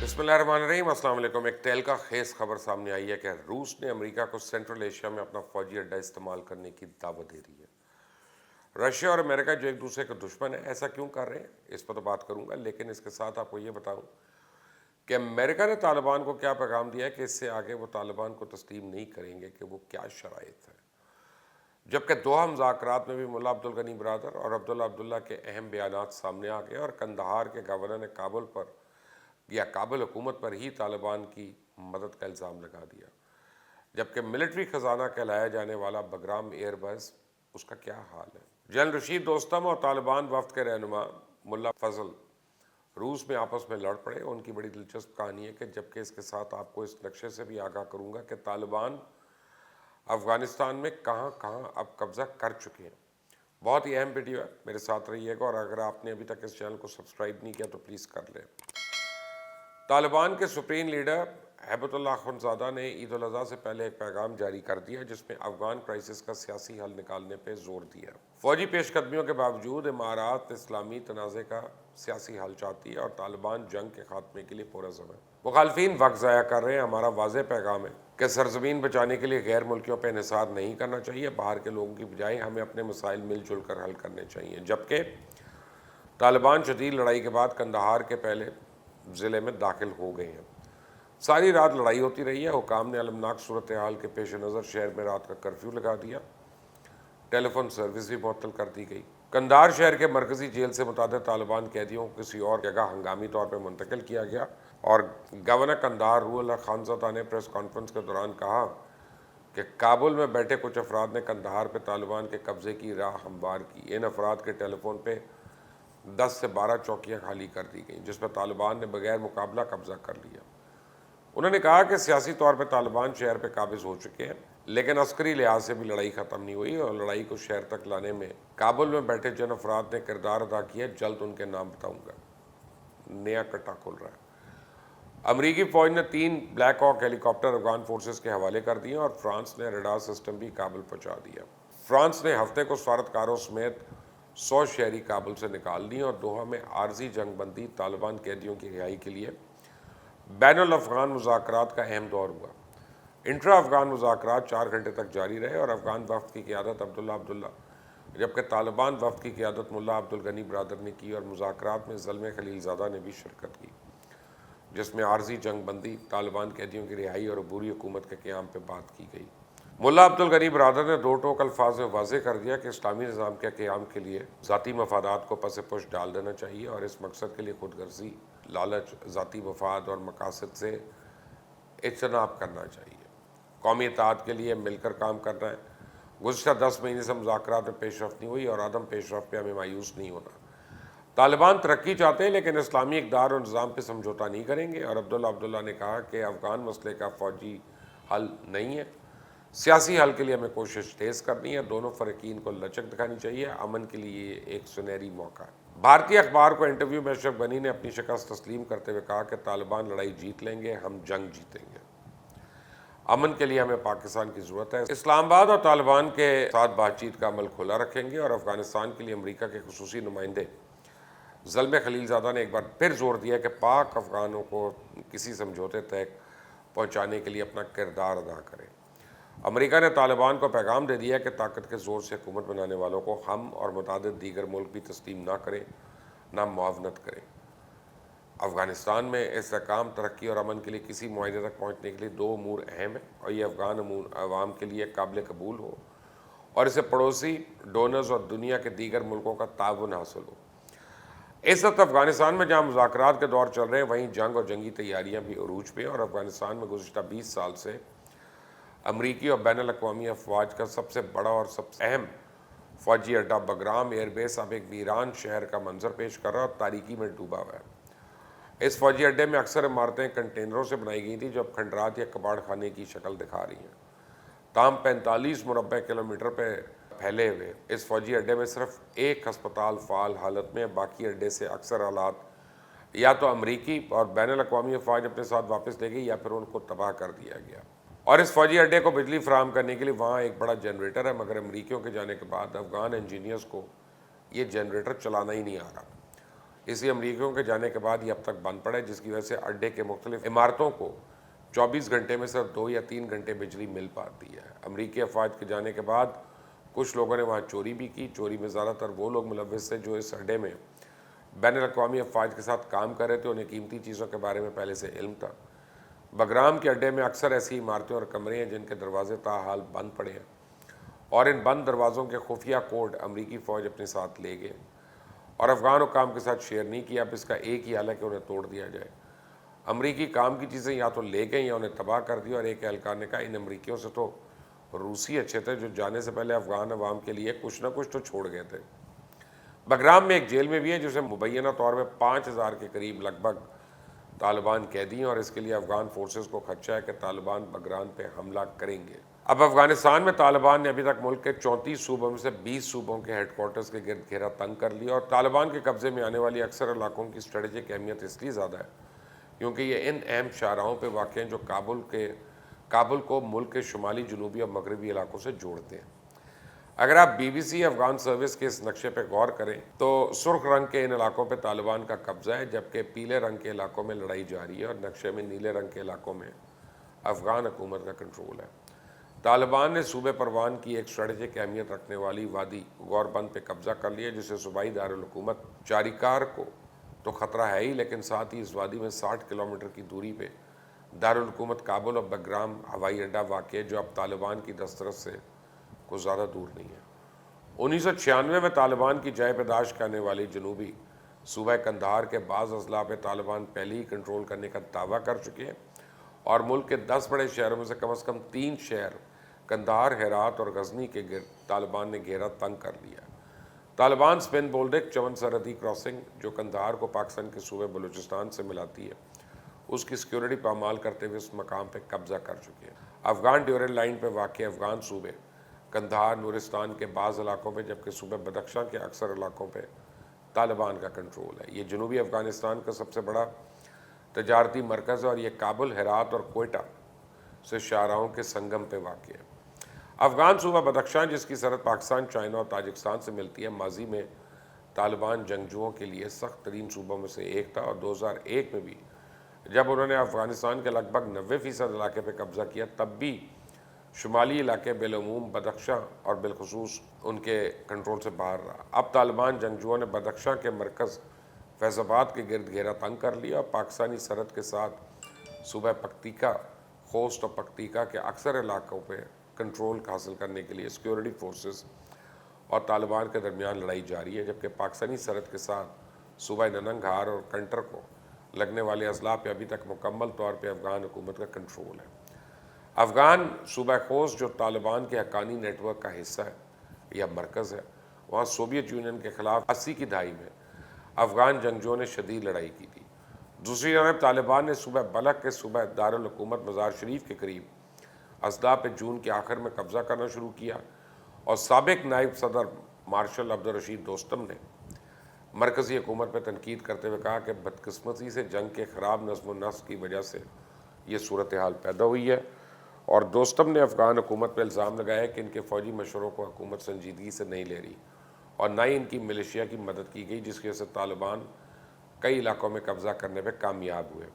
बिस्मिल्लाहिर्रहमानिर्रहीम, अस्सलाम वालेकुम। एक तहलका खेज खबर सामने आई है कि रूस ने अमेरिका को सेंट्रल एशिया में अपना फौजी अड्डा इस्तेमाल करने की दावत दे दी है। रशिया और अमेरिका जो एक दूसरे के दुश्मन है, ऐसा क्यों कर रहे हैं, इस पर तो बात करूंगा, लेकिन इसके साथ आपको ये बताऊं कि अमेरिका ने तालिबान को क्या पैगाम दिया है कि इससे आगे वो तालिबान को तस्लीम नहीं करेंगे कि वो क्या शराइत है। जबकि दोहा मुज़ाकरात में भी मुल्ला अब्दुल गनी बरादर और अब्दुल्ला अब्दुल्ला के अहम बयानात सामने आ गए और कंदहार के गवर्नर ने काबुल पर या काबुल हुकूमत पर ही तालिबान की मदद का इल्ज़ाम लगा दिया। जबकि मिलिट्री खजाना कहलाया जाने वाला बगराम एयरबेस, उसका क्या हाल है। जनरल रशीद दोस्तम और तालिबान वफ्द के रहनुमा मुल्ला फजल रूस में आपस में लड़ पड़े। उनकी बड़ी दिलचस्प कहानी है कि जबकि इसके साथ आपको इस नक्शे से भी आगाह करूंगा कि तालिबान अफगानिस्तान में कहां कहां अब कब्जा कर चुके हैं। बहुत ही अहम वीडियो है, मेरे साथ रहिएगा। और अगर आपने अभी तक इस चैनल को सब्सक्राइब नहीं किया तो प्लीज़ कर लें। तालिबान के सुप्रीम लीडर हैबतुल्लाह अखुंज़ादा ने ईद उल अज़हा से पहले एक पैगाम जारी कर दिया जिसमें अफगान क्राइसिस का सियासी हल निकालने पर जोर दिया। फौजी पेशकदमियों के बावजूद इमारात इस्लामी तनाज़े का सियासी हल चाहती है और तालिबान जंग के खात्मे के लिए पुरज़म है। मुखालफीन वक्त ज़ाया कर रहे हैं। हमारा वाज़ेह पैगाम है कि सरजमीन बचाने के लिए गैर मुल्कियों पर इन्हिसार नहीं करना चाहिए। बाहर के लोगों की बजाय हमें अपने मसाइल मिलजुल कर हल करने चाहिए। जबकि तालिबान शदीद लड़ाई के बाद कंदहार के पहले ज़िले में दाखिल हो गए हैं। सारी रात लड़ाई होती रही है। हुकाम ने अलमनाक सूरत हाल के पेश नज़र शहर में रात का कर्फ्यू लगा दिया। टेलीफोन सर्विस भी मुअत्तल कर दी गई। कंधार शहर के मरकजी जेल से मुताबिक तालिबान कैदियों को किसी और जगह हंगामी तौर पर मुंतकिल किया गया। और गवर्नर कंधार रूहुल्लाह खानज़ादा ने प्रेस कॉन्फ्रेंस के दौरान कहा कि काबुल में बैठे कुछ अफराद ने कंधार पर तालिबान के कब्जे की राह हमवार की। इन अफराद के टेलीफोन पर 10 से 12 चौकियाँ खाली कर दी गई जिस पर तालिबान ने बगैर मुकाबला कब्जा कर लिया। उन्होंने कहा कि सियासी तौर पर तालिबान शहर पर काबिज हो चुके हैं, लेकिन अस्करी लिहाज से भी लड़ाई ख़त्म नहीं हुई और लड़ाई को शहर तक लाने में काबुल में बैठे जिन अफराद ने किरदार अदा किया, जल्द उनके नाम बताऊँगा। नया कट्टा खुल रहा है। अमरीकी फ़ौज ने 3 Black Hawk helicopter Afghan forces के हवाले कर दिए और फ्रांस ने रडार सिस्टम भी काबुल पहुँचा दिया। फ्रांस ने हफ्ते को सफारतकारों समेत 100 शहरी काबुल से निकाल दी और दोहा में आर्जी जंगबंदी तालिबान कैदियों की रिहाई के लिए बैनुल अफ़गान मुज़ाकरात का अहम दौर हुआ। इंट्रा अफ़गान मुज़ाकरात 4 घंटे तक जारी रहे और अफ़गान वफ़द की क़ियादत अब्दुल्ला अब्दुल्ला जबकि तालिबान वफ़द की क़ियादत मुल्ला अब्दुल गनी बरादर ने की और मुज़ाकरात में ज़ल्मे खलीलज़ादा ने भी शिरकत की, जिसमें आर्जी जंगबंदी, तालिबान कैदियों की रिहाई और अबूरी हुकूमत के क़याम पर बात की गई। मुल्ला अब्दुल गनी बरादर ने 2 टोक अल्फाज में वाज़े कर दिया कि इस्लामी निज़ाम के क़याम के लिए ज़ाती मफादात को पस पुश डाल देना चाहिए और इस मकसद के लिए खुद गर्जी, लालच, ज़ाती मफाद और मकासद से इज्तनाब करना चाहिए। कौमी इत्तेहाद के लिए मिलकर काम करना है। गुज़श्ता 10 महीने से मुज़ाकरात में पेशरफ्त नहीं हुई और आदम पेशरफ्त पे हमें मायूस नहीं होना। तालिबान तरक्की चाहते हैं लेकिन इस्लामी इक़दार और निज़ाम पर समझौता नहीं करेंगे। और अब्दुल्ला अब्दुल्ला ने कहा कि अफ़गान मसले का फ़ौजी हल नहीं है, सियासी हल के लिए हमें कोशिश तेज़ करनी है। दोनों फ़रीक़ीन को लचक दिखानी चाहिए। अमन के लिए एक सुनहरी मौका है। भारतीय अखबार को इंटरव्यू में अशरफ गनी ने अपनी शिकस्त तस्लीम करते हुए कहा कि तालिबान लड़ाई जीत लेंगे, हम जंग जीतेंगे। अमन के लिए हमें पाकिस्तान की ज़रूरत है। इस्लामाबाद और तालिबान के साथ बातचीत का अमल खुला रखेंगे और अफ़गानिस्तान के लिए अमरीका के खुसूसी नुमाइंदे ज़ल्मे खलीलज़ादा ने एक बार फिर जोर दिया कि पाक अफ़गानों को किसी समझौते तक पहुँचाने के लिए अपना किरदार अदा करें। अमेरिका ने तालिबान को पैगाम दे दिया कि ताकत के ज़ोर से हुकूमत बनाने वालों को हम और मुतादिद दीगर मुल्क भी तस्लीम ना करें, ना मुआवनत करें। अफ़गानिस्तान में इस्तेहकाम, तरक्की और अमन के लिए किसी मुआहदे तक पहुँचने के लिए 2 अमूर अहम है और ये अफ़गान अवाम के लिए काबिल कबूल हो और इसे पड़ोसी, डोनर्स और दुनिया के दीगर मुल्कों का ताउन हासिल हो। इस वक्त अफ़गानिस्तान में जहाँ मुज़ाकरात के दौर चल रहे हैं, वहीं जंग और जंगी तैयारियाँ भी अरूज पे हैं और अफ़गानिस्तान में गुज़श्ता 20 साल से अमरीकी और बैनुल अक़वामी अफवाज का सबसे बड़ा और सबसे अहम फ़ौजी अड्डा बगराम एयरबेस अब एक वीरान शहर का मंजर पेश कर रहा है और तारीकी में डूबा हुआ है। इस फ़ौजी अड्डे में अक्सर इमारतें कंटेनरों से बनाई गई थी जो अब खंडरात या कबाड़ खाने की शक्ल दिखा रही हैं। ताम 45 मुरबा किलोमीटर पर फैले हुए इस फ़ौजी अड्डे में सिर्फ एक हस्पताल फ़ाल हालत में, बाकी अड्डे से अक्सर हालात या तो अमरीकी और बैनुल अक़वामी अफवाज अपने साथ वापस ले गई या फिर उनको तबाह कर दिया गया। और इस फ़ौजी अड्डे को बिजली फराहम करने के लिए वहाँ एक बड़ा जनरेटर है, मगर अमरीकियों के जाने के बाद अफ़गान इंजीनियर्स को ये जनरेटर चलाना ही नहीं आ रहा। اسی امریکیوں کے جانے کے بعد یہ اب تک بند پڑا ہے، جس کی وجہ سے اڈے کے مختلف عمارتوں کو 24 گھنٹے میں صرف 2 یا 3 گھنٹے بجلی مل پاتی ہے۔ امریکی افواج کے جانے کے بعد کچھ لوگوں نے وہاں چوری بھی کی۔ چوری میں زیادہ تر وہ لوگ ملوث تھے جو اس اڈے میں بین الاقوامی افواج کے ساتھ کام کر رہے تھے، انہیں قیمتی چیزوں کے بارے میں پہلے سے علم تھا۔ بگرام کے اڈے میں اکثر ایسی عمارتیں اور کمرے ہیں جن کے دروازے تاحال بند پڑے ہیں، اور ان بند دروازوں کے خفیہ کوڈ امریکی فوج اپنے ساتھ لے گئے اور افغان حکام کے ساتھ شیئر نہیں کیا۔ اب اس کا ایک ہی حل ہے کہ انہیں توڑ دیا جائے۔ امریکی کام کی چیزیں یا تو لے گئے یا انہیں تباہ کر دیا، اور ایک اہلکار نے کہا ان امریکیوں سے تو روسی اچھے تھے جو جانے سے پہلے افغان عوام کے لیے کچھ نہ کچھ تو چھوڑ گئے تھے۔ بگرام میں ایک جیل میں بھی ہے جسے مبینہ طور پہ 5000 کے قریب لگ بھگ طالبان قیدی ہیں، اور اس کے لیے افغان فورسز کو خدشہ ہے کہ طالبان بگرام پہ حملہ کریں گے۔ اب افغانستان میں طالبان نے ابھی تک ملک کے 34 صوبوں میں سے 20 صوبوں کے ہیڈ کوارٹرز کے گرد گھیرا تنگ کر لیا، اور طالبان کے قبضے میں آنے والی اکثر علاقوں کی اسٹریٹجک اہمیت اس لیے زیادہ ہے کیونکہ یہ ان اہم شاہراہوں پہ واقع ہیں جو کابل کو ملک کے شمالی، جنوبی اور مغربی علاقوں سے جوڑتے ہیں۔ اگر آپ B B C Afghan service کے اس نقشے پہ غور کریں تو سرخ رنگ کے ان علاقوں پہ طالبان کا قبضہ ہے، جبکہ پیلے رنگ کے علاقوں میں لڑائی جاری ہے، اور نقشے میں نیلے رنگ کے علاقوں میں افغان حکومت کا کنٹرول ہے۔ طالبان نے صوبے پروان کی ایک اسٹریٹجک اہمیت رکھنے والی وادی غوربند پہ قبضہ کر لیا، جسے صوبائی دارالحکومت چاریکار کو تو خطرہ ہے ہی، لیکن ساتھ ہی اس وادی میں 60 کلومیٹر کی دوری پہ دارالحکومت کابل اور بگرام ہوائی اڈہ واقع ہے، جو اب طالبان کی دسترس سے کو زیادہ دور نہیں ہے۔ 1996 میں طالبان کی جائے پداشت کرنے والی جنوبی صوبہ قندھار کے بعض اضلاع پہ طالبان پہلے ہی کنٹرول کرنے کا دعویٰ کر چکے ہیں، اور ملک کے 10 بڑے شہروں میں سے کم 3 شہر قندھار، ہرات اور غزنی کے گرد طالبان نے گھیرا تنگ کر لیا۔ طالبان سپن بولڈک چمن سرحدی کراسنگ جو قندھار کو پاکستان کے صوبے بلوچستان سے ملاتی ہے، اس کی سیکیورٹی پامال کرتے ہوئے اس مقام پہ قبضہ کر چکے ہیں۔ افغان ڈیورنڈ لائن پہ واقع افغان صوبے قندھار، نورستان کے بعض علاقوں پہ، جبکہ صوبہ بدخشاں کے اکثر علاقوں پہ طالبان کا کنٹرول ہے۔ یہ جنوبی افغانستان کا سب سے بڑا تجارتی مرکز ہے، اور یہ کابل، ہرات اور کوئٹہ سے شاہراہوں کے سنگم پہ واقع ہے۔ افغان صوبہ بدخشاں، جس کی سرحد پاکستان، چائنا اور تاجکستان سے ملتی ہے، ماضی میں طالبان جنگجوؤں کے لیے سخت ترین صوبوں میں سے ایک تھا، اور 2001 میں بھی جب انہوں نے افغانستان کے لگ بھگ 90% علاقے پہ قبضہ کیا، تب بھی شمالی علاقے بالعموم بدخشاں اور بالخصوص ان کے کنٹرول سے باہر رہا۔ اب طالبان جنگجوؤں نے بدخشاں کے مرکز فیض آباد کے گرد گھیرا تنگ کر لیا، اور پاکستانی سرحد کے ساتھ صوبہ پکتیکا، خوست اور پکتیکا کے اکثر علاقوں پہ کنٹرول حاصل کرنے کے لیے سیکیورٹی فورسز اور طالبان کے درمیان لڑائی جاری ہے، جبکہ پاکستانی سرحد کے ساتھ صوبہ ننگرہار اور کنٹر کو لگنے والے اضلاع پہ ابھی تک مکمل طور پہ افغان حکومت کا کنٹرول ہے۔ افغان صوبہ خوست جو طالبان کے حقانی نیٹ ورک کا حصہ ہے یا مرکز ہے، وہاں سوویت یونین کے خلاف 80 کی دہائی میں افغان جنگجوؤں نے شدید لڑائی کی تھی۔ دوسری جانب طالبان نے صوبہ بلخ کے صوبہ دارالحکومت مزار شریف کے قریب اضلاع پہ جون کے آخر میں قبضہ کرنا شروع کیا، اور سابق نائب صدر مارشل عبدالرشید دوستم نے مرکزی حکومت پہ تنقید کرتے ہوئے کہا کہ بدقسمتی سے جنگ کے خراب نظم و نسق کی وجہ سے یہ صورتحال پیدا ہوئی ہے، اور دوستم نے افغان حکومت پہ الزام لگایا کہ ان کے فوجی مشوروں کو حکومت سنجیدگی سے نہیں لے رہی، اور نہ ہی ان کی ملیشیا کی مدد کی گئی، جس کی وجہ سے طالبان کئی علاقوں میں قبضہ کرنے پہ کامیاب ہوئے۔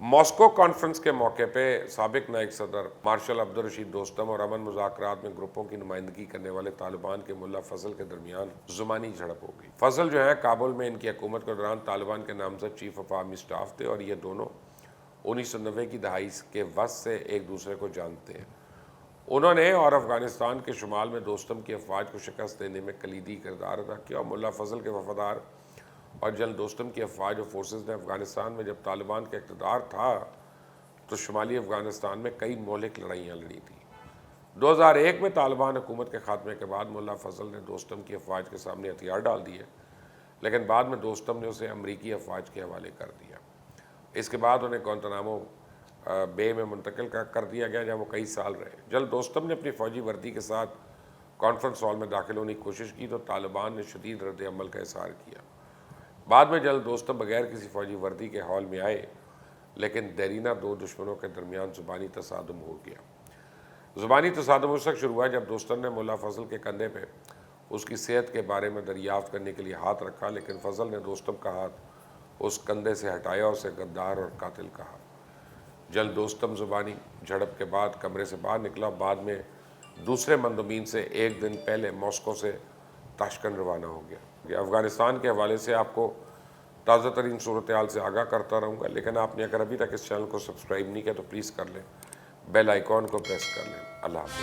ماسکو کانفرنس کے موقع پہ سابق نائب صدر مارشل عبدالرشید دوستم اور امن مذاکرات میں گروپوں کی نمائندگی کرنے والے طالبان کے ملا فضل کے درمیان زمانی جھڑپ ہو گئی۔ فضل جو ہے کابل میں ان کی حکومت کے دوران طالبان کے نامزد چیف آف آرمی اسٹاف تھے، اور یہ دونوں 1990 کی دہائی کے وسط سے ایک دوسرے کو جانتے ہیں۔ انہوں نے اور افغانستان کے شمال میں دوستم کی افواج کو شکست دینے میں کلیدی کردار ادا کیا، اور ملا فضل کے وفادار اور جنرل دوستم کی افواج اور فورسز نے افغانستان میں جب طالبان کا اقتدار تھا تو شمالی افغانستان میں کئی مہلک لڑائیاں لڑی تھیں۔ 2001 میں طالبان حکومت کے خاتمے کے بعد ملا فضل نے دوستم کی افواج کے سامنے ہتھیار ڈال دیے، لیکن بعد میں دوستم نے اسے امریکی افواج کے حوالے کر دیا۔ اس کے بعد انہیں گوانتانامو بے میں منتقل کر دیا گیا، جہاں وہ کئی سال رہے۔ جلد دوستم نے اپنی فوجی وردی کے ساتھ کانفرنس ہال میں داخل ہونے کی کوشش کی تو طالبان نے شدید رد عمل کا اظہار کیا۔ بعد میں جلد دوستم بغیر کسی فوجی وردی کے ہال میں آئے، لیکن دیرینہ دو دشمنوں کے درمیان زبانی تصادم ہو گیا۔ زبانی تصادم اس وقت شروع ہوا جب دوستم نے ملا فضل کے کندھے پہ اس کی صحت کے بارے میں دریافت کرنے کے لیے ہاتھ رکھا، لیکن فضل نے دوستم کا ہاتھ اس کندھے سے ہٹایا، اسے غدار اور قاتل کہا۔ جلد دوستم زبانی جھڑپ کے بعد کمرے سے باہر نکلا، بعد میں دوسرے مندوبین سے ایک دن پہلے ماسکو سے تاشکند روانہ ہو گیا۔ یہ افغانستان کے حوالے سے آپ کو تازہ ترین صورتحال سے آگاہ کرتا رہوں گا، لیکن آپ نے اگر ابھی تک اس چینل کو سبسکرائب نہیں کیا تو پلیز کر لیں، بیل آئیکن کو پریس کر لیں۔ اللہ حافظ۔